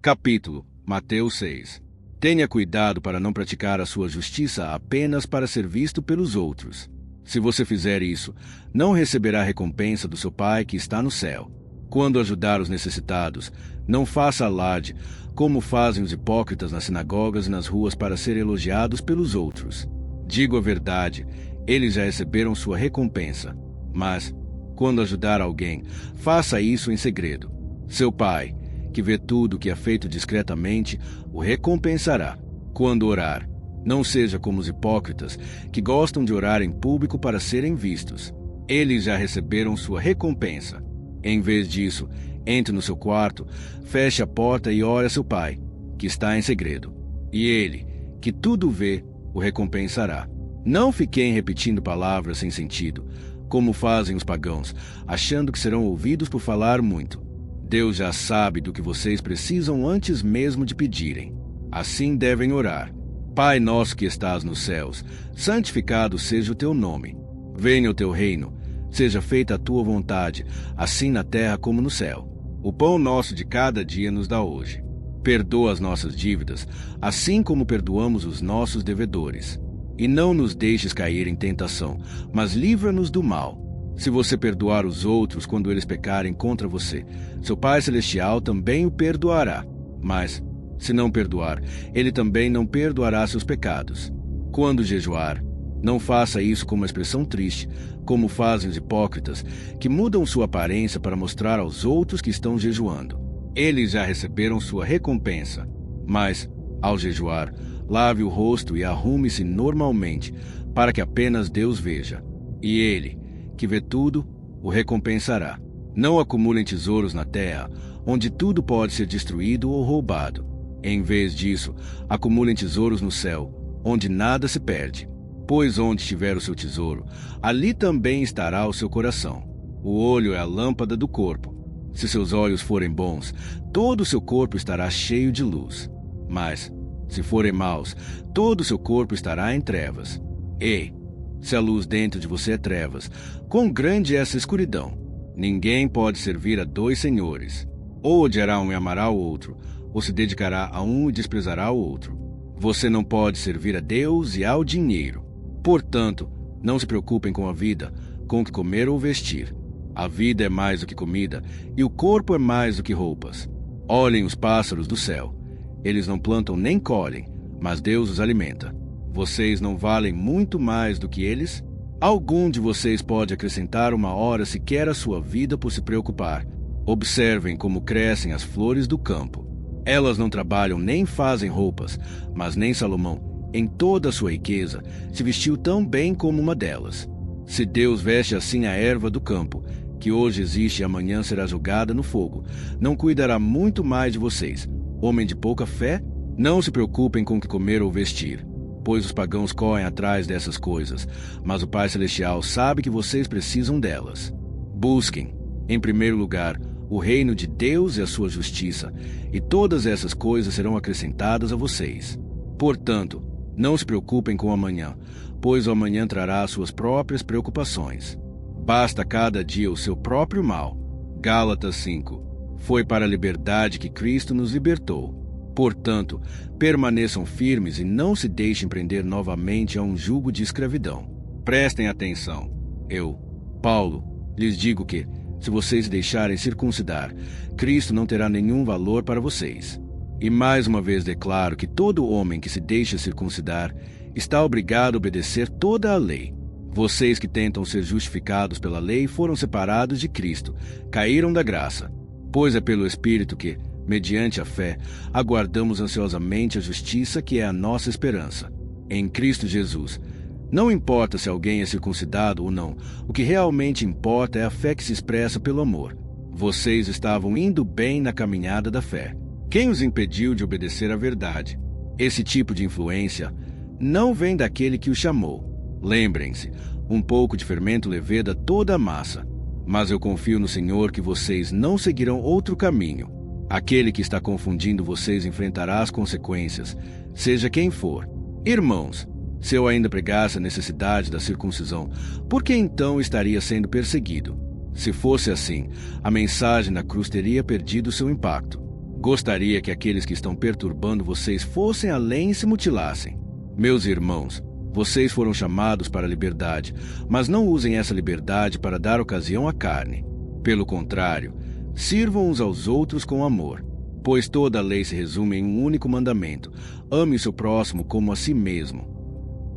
Capítulo Mateus 6. Tenha cuidado para não praticar a sua justiça apenas para ser visto pelos outros. Se você fizer isso, não receberá recompensa do seu Pai que está no céu. Quando ajudar os necessitados, não faça alarde, como fazem os hipócritas nas sinagogas e nas ruas para ser elogiados pelos outros. Digo a verdade, eles já receberam sua recompensa. Mas, quando ajudar alguém, faça isso em segredo. Seu Pai, que vê tudo o que é feito discretamente, o recompensará. Quando orar, não seja como os hipócritas, que gostam de orar em público para serem vistos. Eles já receberam sua recompensa. Em vez disso, entre no seu quarto, feche a porta e ore a seu Pai, que está em segredo. E ele, que tudo vê, o recompensará. Não fiquem repetindo palavras sem sentido, como fazem os pagãos, achando que serão ouvidos por falar muito. Deus já sabe do que vocês precisam antes mesmo de pedirem. Assim devem orar. Pai nosso que estás nos céus, santificado seja o teu nome. Venha o teu reino, seja feita a tua vontade, assim na terra como no céu. O pão nosso de cada dia nos dá hoje. Perdoa as nossas dívidas, assim como perdoamos os nossos devedores. E não nos deixes cair em tentação, mas livra-nos do mal. Se você perdoar os outros quando eles pecarem contra você, seu Pai Celestial também o perdoará. Mas, se não perdoar, ele também não perdoará seus pecados. Quando jejuar, não faça isso com uma expressão triste, como fazem os hipócritas, que mudam sua aparência para mostrar aos outros que estão jejuando. Eles já receberam sua recompensa. Mas, ao jejuar, lave o rosto e arrume-se normalmente, para que apenas Deus veja. E ele, que vê tudo, o recompensará. Não acumulem tesouros na terra, onde tudo pode ser destruído ou roubado. Em vez disso, acumulem tesouros no céu, onde nada se perde. Pois onde estiver o seu tesouro, ali também estará o seu coração. O olho é a lâmpada do corpo. Se seus olhos forem bons, todo o seu corpo estará cheio de luz. Mas, se forem maus, todo o seu corpo estará em trevas. Ei, se a luz dentro de você é trevas, quão grande é essa escuridão? Ninguém pode servir a dois senhores. Ou odiará um e amará o outro, ou se dedicará a um e desprezará o outro. Você não pode servir a Deus e ao dinheiro. Portanto, não se preocupem com a vida, com o que comer ou vestir. A vida é mais do que comida, e o corpo é mais do que roupas. Olhem os pássaros do céu. Eles não plantam nem colhem, mas Deus os alimenta. Vocês não valem muito mais do que eles? Algum de vocês pode acrescentar uma hora sequer à sua vida por se preocupar. Observem como crescem as flores do campo. Elas não trabalham nem fazem roupas, mas nem Salomão, em toda a sua riqueza, se vestiu tão bem como uma delas. Se Deus veste assim a erva do campo, que hoje existe e amanhã será jogada no fogo, não cuidará muito mais de vocês, homem de pouca fé? Não se preocupem com o que comer ou vestir, pois os pagãos correm atrás dessas coisas, mas o Pai Celestial sabe que vocês precisam delas. Busquem, em primeiro lugar, o reino de Deus e a sua justiça, e todas essas coisas serão acrescentadas a vocês. Portanto, não se preocupem com o amanhã, pois o amanhã trará suas próprias preocupações. Basta cada dia o seu próprio mal. Gálatas 5. Foi para a liberdade que Cristo nos libertou. Portanto, permaneçam firmes e não se deixem prender novamente a um jugo de escravidão. Prestem atenção. Eu, Paulo, lhes digo que, se vocês deixarem circuncidar, Cristo não terá nenhum valor para vocês. E mais uma vez declaro que todo homem que se deixa circuncidar está obrigado a obedecer toda a lei. Vocês que tentam ser justificados pela lei foram separados de Cristo, caíram da graça. Pois é pelo Espírito que, mediante a fé, aguardamos ansiosamente a justiça que é a nossa esperança. Em Cristo Jesus. Não importa se alguém é circuncidado ou não, o que realmente importa é a fé que se expressa pelo amor. Vocês estavam indo bem na caminhada da fé. Quem os impediu de obedecer à verdade? Esse tipo de influência não vem daquele que os chamou. Lembrem-se, um pouco de fermento leveda toda a massa. Mas eu confio no Senhor que vocês não seguirão outro caminho. Aquele que está confundindo vocês enfrentará as consequências, seja quem for. Irmãos, se eu ainda pregasse a necessidade da circuncisão, por que então estaria sendo perseguido? Se fosse assim, a mensagem da cruz teria perdido seu impacto. Gostaria que aqueles que estão perturbando vocês fossem além e se mutilassem. Meus irmãos, vocês foram chamados para a liberdade, mas não usem essa liberdade para dar ocasião à carne. Pelo contrário, sirvam uns aos outros com amor, pois toda a lei se resume em um único mandamento: ame o seu próximo como a si mesmo.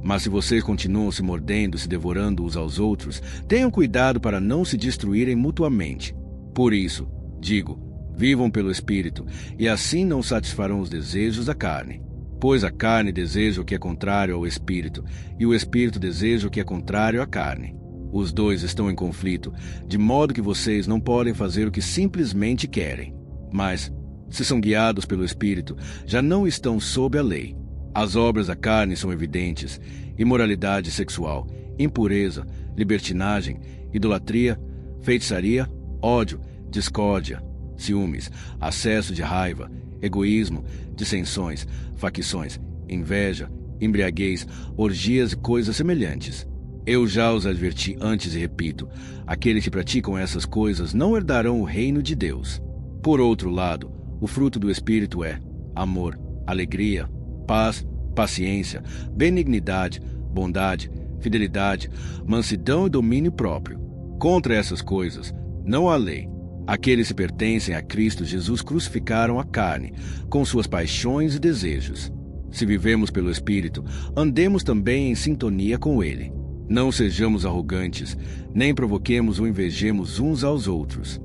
Mas se vocês continuam se mordendo e se devorando uns aos outros, tenham cuidado para não se destruírem mutuamente. Por isso, digo, vivam pelo Espírito, e assim não satisfarão os desejos da carne. Pois a carne deseja o que é contrário ao Espírito, e o Espírito deseja o que é contrário à carne. Os dois estão em conflito, de modo que vocês não podem fazer o que simplesmente querem. Mas, se são guiados pelo Espírito, já não estão sob a lei. As obras da carne são evidentes: imoralidade sexual, impureza, libertinagem, idolatria, feitiçaria, ódio, discórdia, ciúmes, acesso de raiva, egoísmo, dissensões, facções, inveja, embriaguez, orgias e coisas semelhantes. Eu já os adverti antes e repito: aqueles que praticam essas coisas não herdarão o reino de Deus. Por outro lado, o fruto do Espírito é amor, alegria, paz, paciência, benignidade, bondade, fidelidade, mansidão e domínio próprio. Contra essas coisas não há lei. Aqueles que pertencem a Cristo Jesus crucificaram a carne, com suas paixões e desejos. Se vivemos pelo Espírito, andemos também em sintonia com Ele. Não sejamos arrogantes, nem provoquemos ou invejemos uns aos outros.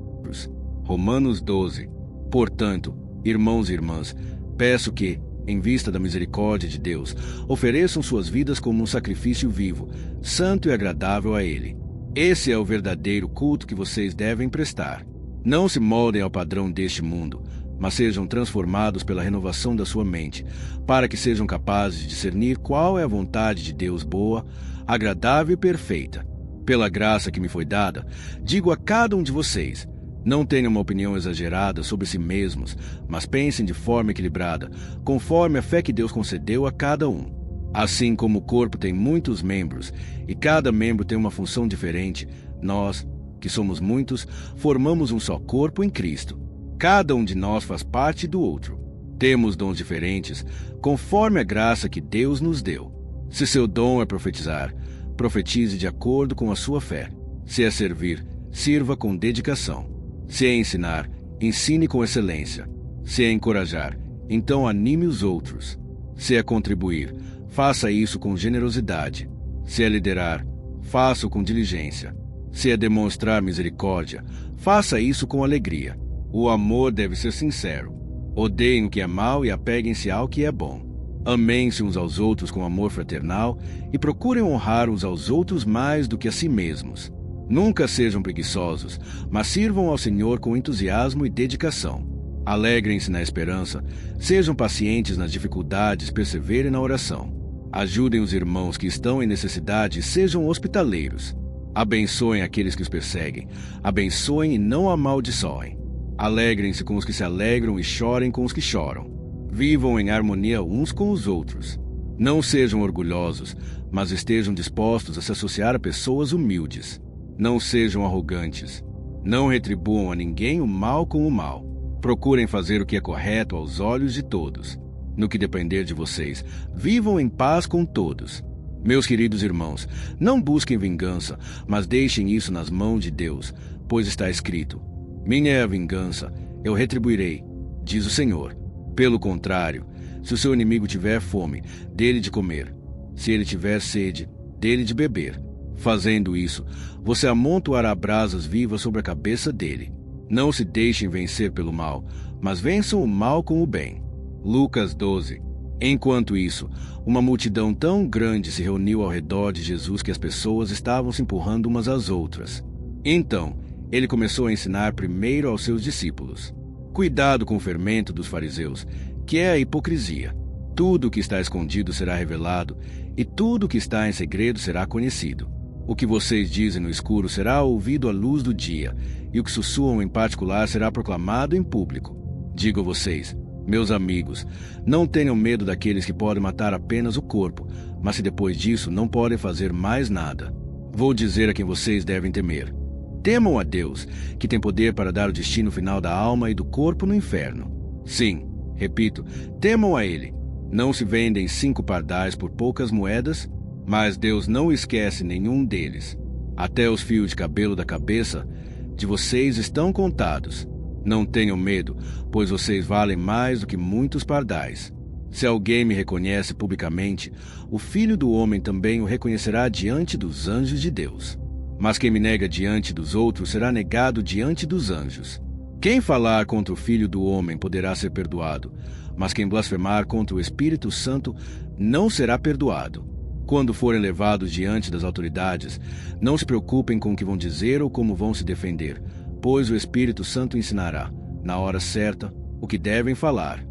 Romanos 12. Portanto, irmãos e irmãs, peço que, em vista da misericórdia de Deus, ofereçam suas vidas como um sacrifício vivo, santo e agradável a Ele. Esse é o verdadeiro culto que vocês devem prestar. Não se moldem ao padrão deste mundo, mas sejam transformados pela renovação da sua mente, para que sejam capazes de discernir qual é a vontade de Deus boa, agradável e perfeita. Pela graça que me foi dada, digo a cada um de vocês: não tenham uma opinião exagerada sobre si mesmos, mas pensem de forma equilibrada, conforme a fé que Deus concedeu a cada um. Assim como o corpo tem muitos membros, e cada membro tem uma função diferente, nós, que somos muitos, formamos um só corpo em Cristo. Cada um de nós faz parte do outro. Temos dons diferentes, conforme a graça que Deus nos deu. Se seu dom é profetizar, profetize de acordo com a sua fé. Se é servir, sirva com dedicação. Se é ensinar, ensine com excelência. Se é encorajar, então anime os outros. Se é contribuir, faça isso com generosidade. Se é liderar, faça-o com diligência. Se é demonstrar misericórdia, faça isso com alegria. O amor deve ser sincero. Odeiem o que é mau e apeguem-se ao que é bom. Amem-se uns aos outros com amor fraternal e procurem honrar uns aos outros mais do que a si mesmos. Nunca sejam preguiçosos, mas sirvam ao Senhor com entusiasmo e dedicação. Alegrem-se na esperança, sejam pacientes nas dificuldades, perseverem na oração. Ajudem os irmãos que estão em necessidade e sejam hospitaleiros. Abençoem aqueles que os perseguem, abençoem e não amaldiçoem. Alegrem-se com os que se alegram e chorem com os que choram. Vivam em harmonia uns com os outros. Não sejam orgulhosos, mas estejam dispostos a se associar a pessoas humildes. Não sejam arrogantes. Não retribuam a ninguém o mal com o mal. Procurem fazer o que é correto aos olhos de todos. No que depender de vocês, vivam em paz com todos. Meus queridos irmãos, não busquem vingança, mas deixem isso nas mãos de Deus, pois está escrito: minha é a vingança, eu retribuirei, diz o Senhor. Pelo contrário, se o seu inimigo tiver fome, dê-lhe de comer. Se ele tiver sede, dê-lhe de beber. Fazendo isso, você amontoará brasas vivas sobre a cabeça dele. Não se deixem vencer pelo mal, mas vençam o mal com o bem. Lucas 12. Enquanto isso, uma multidão tão grande se reuniu ao redor de Jesus que as pessoas estavam se empurrando umas às outras. Então, ele começou a ensinar primeiro aos seus discípulos: cuidado com o fermento dos fariseus, que é a hipocrisia. Tudo o que está escondido será revelado, e tudo o que está em segredo será conhecido. O que vocês dizem no escuro será ouvido à luz do dia, e o que sussurram em particular será proclamado em público. Digo a vocês, meus amigos, não tenham medo daqueles que podem matar apenas o corpo, mas se depois disso não podem fazer mais nada. Vou dizer a quem vocês devem temer. Temam a Deus, que tem poder para dar o destino final da alma e do corpo no inferno. Sim, repito, temam a ele. Não se vendem 5 pardais por poucas moedas? Mas Deus não esquece nenhum deles. Até os fios de cabelo da cabeça de vocês estão contados. Não tenham medo, pois vocês valem mais do que muitos pardais. Se alguém me reconhece publicamente, o Filho do Homem também o reconhecerá diante dos anjos de Deus. Mas quem me nega diante dos outros será negado diante dos anjos. Quem falar contra o Filho do Homem poderá ser perdoado, mas quem blasfemar contra o Espírito Santo não será perdoado. Quando forem levados diante das autoridades, não se preocupem com o que vão dizer ou como vão se defender, pois o Espírito Santo ensinará, na hora certa, o que devem falar.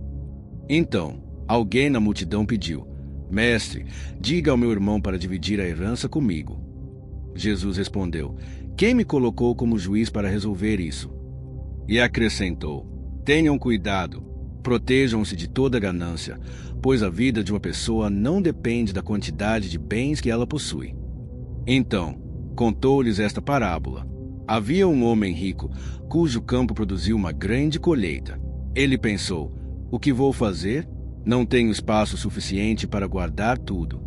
Então, alguém na multidão pediu: Mestre, diga ao meu irmão para dividir a herança comigo. Jesus respondeu: Quem me colocou como juiz para resolver isso? E acrescentou: Tenham cuidado, protejam-se de toda ganância, pois a vida de uma pessoa não depende da quantidade de bens que ela possui. Então, contou-lhes esta parábola. Havia um homem rico, cujo campo produziu uma grande colheita. Ele pensou: O que vou fazer? Não tenho espaço suficiente para guardar tudo.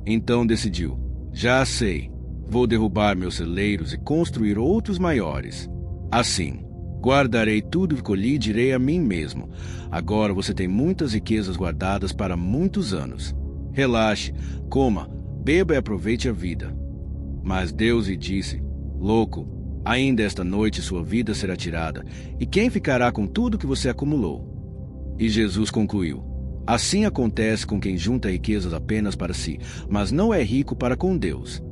Então decidiu: Já sei, vou derrubar meus celeiros e construir outros maiores. Assim, guardarei tudo que colhi e direi a mim mesmo: Agora você tem muitas riquezas guardadas para muitos anos. Relaxe, coma, beba e aproveite a vida. Mas Deus lhe disse: Louco, ainda esta noite sua vida será tirada, e quem ficará com tudo que você acumulou? E Jesus concluiu: Assim acontece com quem junta riquezas apenas para si, mas não é rico para com Deus.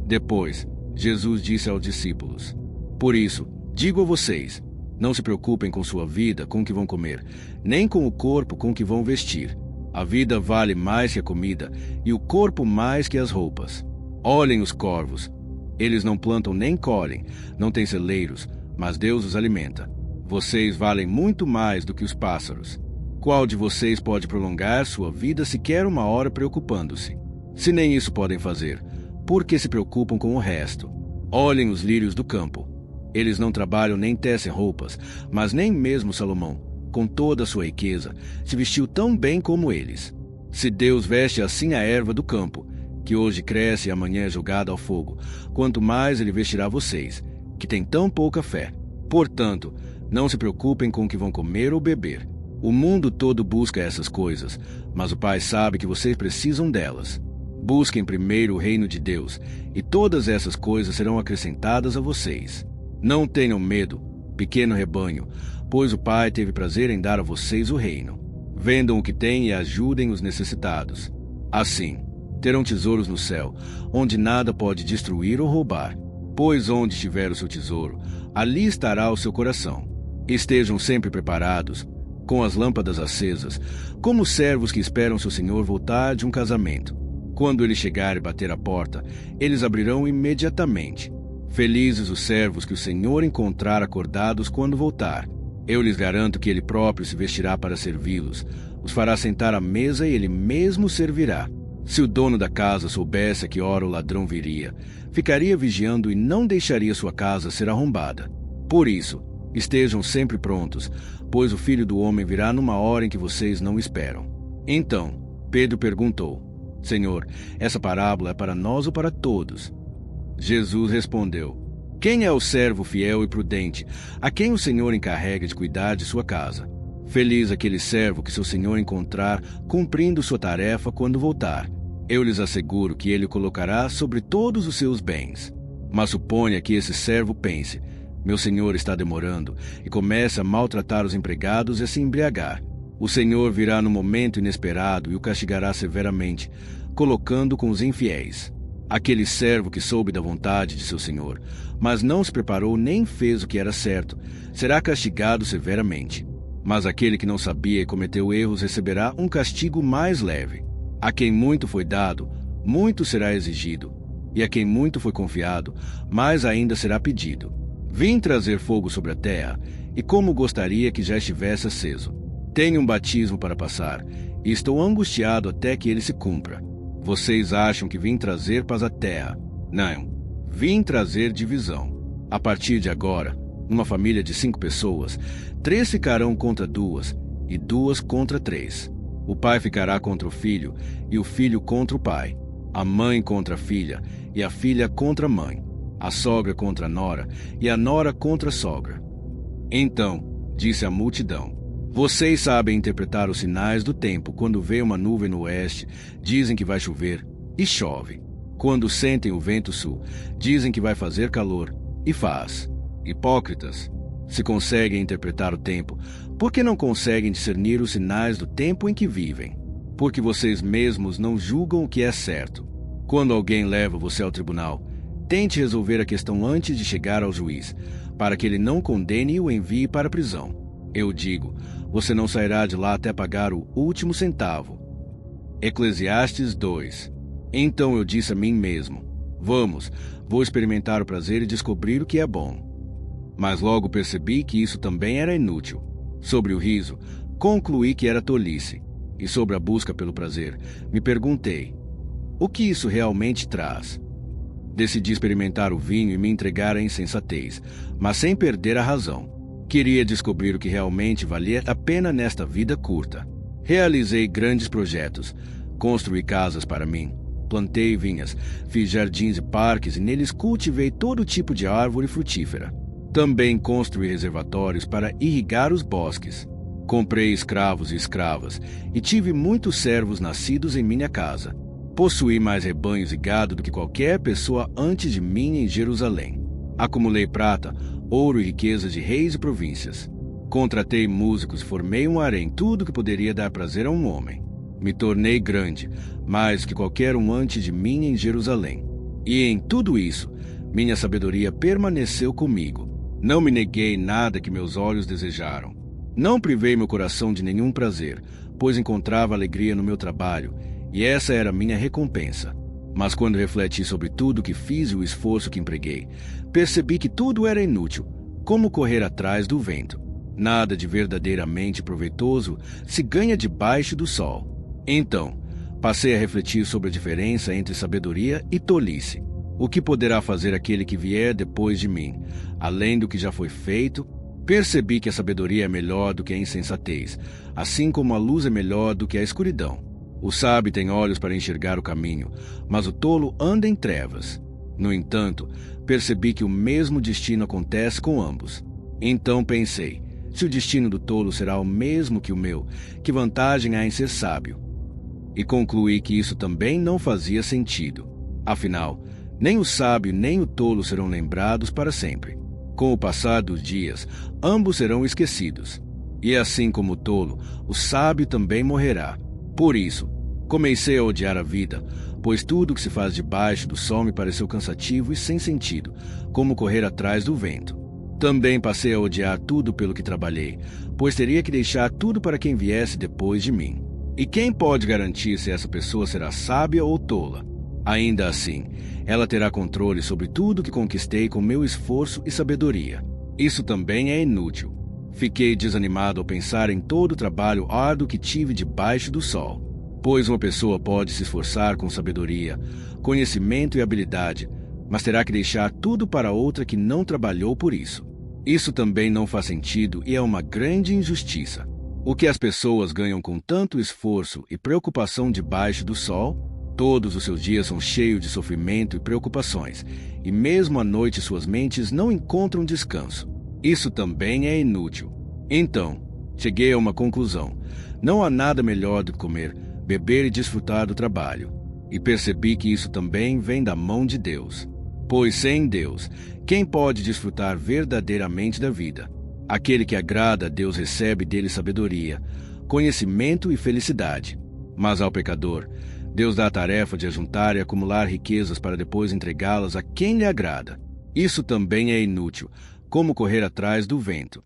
Depois, Jesus disse aos discípulos: Por isso, digo a vocês, não se preocupem com sua vida, com o que vão comer, nem com o corpo, com o que vão vestir. A vida vale mais que a comida, e o corpo mais que as roupas. Olhem os corvos. Eles não plantam nem colhem, não têm celeiros, mas Deus os alimenta. Vocês valem muito mais do que os pássaros. Qual de vocês pode prolongar sua vida sequer uma hora preocupando-se? Se nem isso podem fazer, por que se preocupam com o resto? Olhem os lírios do campo. Eles não trabalham nem tecem roupas, mas nem mesmo Salomão, com toda a sua riqueza, se vestiu tão bem como eles. Se Deus veste assim a erva do campo, que hoje cresce e amanhã é jogada ao fogo, quanto mais ele vestirá vocês, que têm tão pouca fé. Portanto, não se preocupem com o que vão comer ou beber. O mundo todo busca essas coisas, mas o Pai sabe que vocês precisam delas. Busquem primeiro o reino de Deus, e todas essas coisas serão acrescentadas a vocês. Não tenham medo, pequeno rebanho, pois o Pai teve prazer em dar a vocês o reino. Vendam o que têm e ajudem os necessitados. Assim, terão tesouros no céu, onde nada pode destruir ou roubar. Pois onde estiver o seu tesouro, ali estará o seu coração. Estejam sempre preparados, com as lâmpadas acesas, como servos que esperam seu senhor voltar de um casamento. Quando ele chegar e bater a porta, eles abrirão imediatamente. Felizes os servos que o Senhor encontrar acordados quando voltar. Eu lhes garanto que ele próprio se vestirá para servi-los, os fará sentar à mesa e ele mesmo servirá. Se o dono da casa soubesse a que hora o ladrão viria, ficaria vigiando e não deixaria sua casa ser arrombada. Por isso, estejam sempre prontos, pois o Filho do Homem virá numa hora em que vocês não esperam. Então, Pedro perguntou: Senhor, essa parábola é para nós ou para todos? Jesus respondeu: Quem é o servo fiel e prudente, a quem o Senhor encarrega de cuidar de sua casa? Feliz aquele servo que seu senhor encontrar cumprindo sua tarefa quando voltar. Eu lhes asseguro que ele o colocará sobre todos os seus bens. Mas suponha que esse servo pense: meu senhor está demorando, e comece a maltratar os empregados e a se embriagar. O senhor virá no momento inesperado e o castigará severamente, colocando com os infiéis. Aquele servo que soube da vontade de seu senhor, mas não se preparou nem fez o que era certo, será castigado severamente. Mas aquele que não sabia e cometeu erros receberá um castigo mais leve. A quem muito foi dado, muito será exigido, e a quem muito foi confiado, mais ainda será pedido. Vim trazer fogo sobre a terra, e como gostaria que já estivesse aceso. Tenho um batismo para passar, e estou angustiado até que ele se cumpra. Vocês acham que vim trazer paz à terra? Não, vim trazer divisão. A partir de agora, Numa família de 5 pessoas, 3 ficarão contra 2 e 2 contra 3. O pai ficará contra o filho e o filho contra o pai. A mãe contra a filha e a filha contra a mãe. A sogra contra a nora e a nora contra a sogra. Então, disse a multidão: vocês sabem interpretar os sinais do tempo. Quando vê uma nuvem no oeste, dizem que vai chover e chove. Quando sentem o vento sul, dizem que vai fazer calor e faz. Hipócritas, se conseguem interpretar o tempo, por que não conseguem discernir os sinais do tempo em que vivem? Porque vocês mesmos não julgam o que é certo. Quando alguém leva você ao tribunal, tente resolver a questão antes de chegar ao juiz, para que ele não condene e o envie para a prisão. Eu digo, você não sairá de lá até pagar o último centavo. Eclesiastes 2. Então eu disse a mim mesmo: vamos, vou experimentar o prazer e descobrir o que é bom. Mas logo percebi que isso também era inútil. Sobre o riso, concluí que era tolice. E sobre a busca pelo prazer, me perguntei: o que isso realmente traz? Decidi experimentar o vinho e me entregar à insensatez, mas sem perder a razão. Queria descobrir o que realmente valia a pena nesta vida curta. Realizei grandes projetos. Construí casas para mim. Plantei vinhas, fiz jardins e parques e neles cultivei todo tipo de árvore frutífera. Também construí reservatórios para irrigar os bosques. Comprei escravos e escravas e tive muitos servos nascidos em minha casa. Possuí mais rebanhos e gado do que qualquer pessoa antes de mim em Jerusalém. Acumulei prata, ouro e riqueza de reis e províncias. Contratei músicos e formei um harém, tudo que poderia dar prazer a um homem. Me tornei grande, mais que qualquer um antes de mim em Jerusalém. E em tudo isso, minha sabedoria permaneceu comigo. Não me neguei nada que meus olhos desejaram. Não privei meu coração de nenhum prazer, pois encontrava alegria no meu trabalho, e essa era minha recompensa. Mas quando refleti sobre tudo que fiz e o esforço que empreguei, percebi que tudo era inútil, como correr atrás do vento. Nada de verdadeiramente proveitoso se ganha debaixo do sol. Então, passei a refletir sobre a diferença entre sabedoria e tolice. O que poderá fazer aquele que vier depois de mim, além do que já foi feito? Percebi que a sabedoria é melhor do que a insensatez, assim como a luz é melhor do que a escuridão. O sábio tem olhos para enxergar o caminho, mas o tolo anda em trevas. No entanto, percebi que o mesmo destino acontece com ambos. Então pensei, se o destino do tolo será o mesmo que o meu, que vantagem há em ser sábio? E concluí que isso também não fazia sentido. Afinal, nem o sábio nem o tolo serão lembrados para sempre. Com o passar dos dias, ambos serão esquecidos. E assim como o tolo, o sábio também morrerá. Por isso, comecei a odiar a vida, pois tudo que se faz debaixo do sol me pareceu cansativo e sem sentido, como correr atrás do vento. Também passei a odiar tudo pelo que trabalhei, pois teria que deixar tudo para quem viesse depois de mim. E quem pode garantir se essa pessoa será sábia ou tola? Ainda assim, ela terá controle sobre tudo que conquistei com meu esforço e sabedoria. Isso também é inútil. Fiquei desanimado ao pensar em todo o trabalho árduo que tive debaixo do sol. Pois uma pessoa pode se esforçar com sabedoria, conhecimento e habilidade, mas terá que deixar tudo para outra que não trabalhou por isso. Isso também não faz sentido e é uma grande injustiça. O que as pessoas ganham com tanto esforço e preocupação debaixo do sol? Todos os seus dias são cheios de sofrimento e preocupações, e mesmo à noite suas mentes não encontram descanso. Isso também é inútil. Então, cheguei a uma conclusão. Não há nada melhor do que comer, beber e desfrutar do trabalho. E percebi que isso também vem da mão de Deus. Pois sem Deus, quem pode desfrutar verdadeiramente da vida? Aquele que agrada a Deus recebe dele sabedoria, conhecimento e felicidade. Mas ao pecador, Deus dá a tarefa de ajuntar e acumular riquezas para depois entregá-las a quem lhe agrada. Isso também é inútil, como correr atrás do vento.